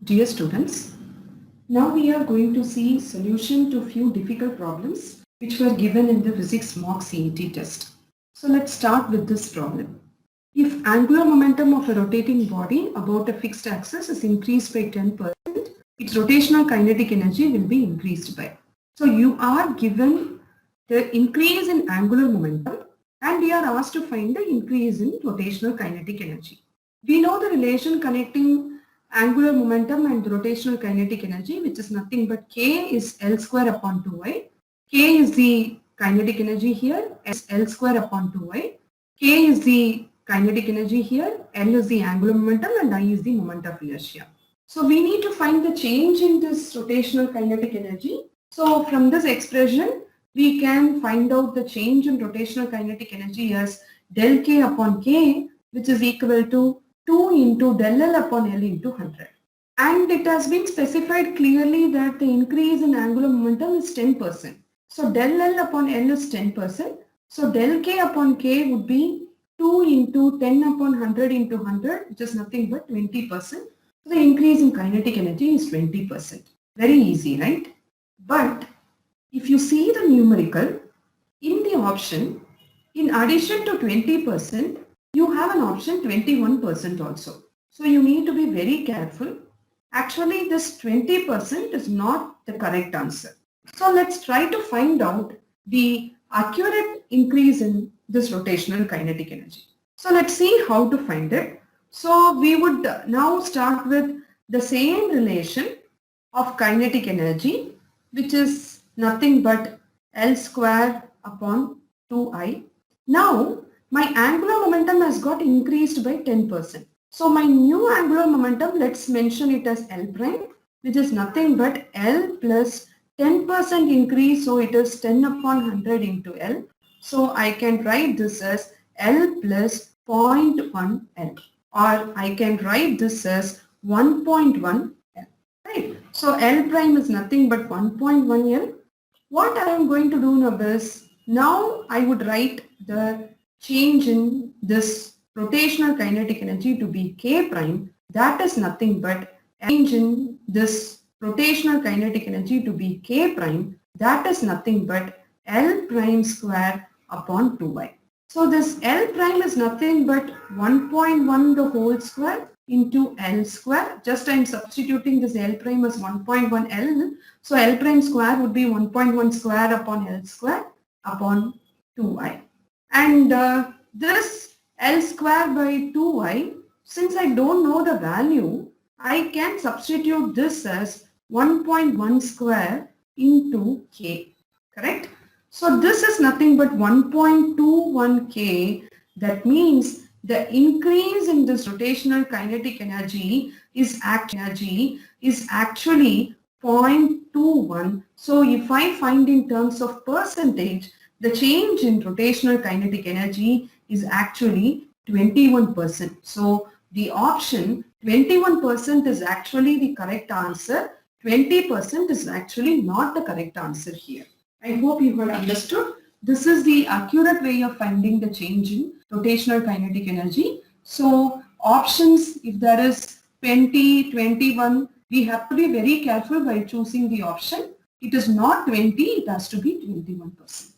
Dear students, now we are going to see solution to few difficult problems which were given in the physics mock CET test. So let's start with this problem. If angular momentum of a rotating body about a fixed axis is increased by 10%, its rotational kinetic energy will be increased by. So you are given the increase in angular momentum and we are asked to find the increase in rotational kinetic energy. We know the relation connecting angular momentum and rotational kinetic energy, which is nothing but K is L square upon 2y. K is the kinetic energy here, S L square upon 2y. K is the kinetic energy here, L is the angular momentum and I is the moment of inertia. So we need to find the change in this rotational kinetic energy. So from this expression, we can find out the change in rotational kinetic energy as del K upon K, which is equal to 2 into del L upon L into 100. And it has been specified clearly that the increase in angular momentum is 10%. So del L upon L is 10%. So del K upon K would be 2 into 10 upon 100 into 100, which is nothing but 20%. So the increase in kinetic energy is 20%. Very easy, right? But if you see the numerical, in the option, in addition to 20%, you have an option 21% also. So you need to be very careful. Actually, this 20% is not the correct answer. So let's try to find out the accurate increase in this rotational kinetic energy. So let's see how to find it. So we would now start with the same relation of kinetic energy, which is nothing but L square upon 2I. Now my angular momentum has got increased by 10%. So my new angular momentum, let's mention it as L prime, which is nothing but L plus 10% increase. So it is 10 upon 100 into L. So I can write this as L plus 0.1 L, or I can write this as 1.1 L. Right? So L prime is nothing but 1.1 L. What I am going to do now is, now I would write the change in this rotational kinetic energy to be K prime. That is nothing but change in this rotational kinetic energy to be K prime. That is nothing but L prime square upon 2y. So this L prime is nothing but 1.1 the whole square into L square. Just I am substituting this L prime as 1.1 L. So L prime square would be 1.1 square upon L square upon 2y. And this L square by 2y, since I don't know the value, I can substitute this as 1.1 square into K. Correct? So this is nothing but 1.21 K. That means the increase in this rotational kinetic energy is actually 0.21. So if I find in terms of percentage, the change in rotational kinetic energy is actually 21%. So the option 21% is actually the correct answer. 20% is actually not the correct answer here. I hope you have understood. This is the accurate way of finding the change in rotational kinetic energy. So options, if there is 20, 21, we have to be very careful by choosing the option. It is not 20, it has to be 21%.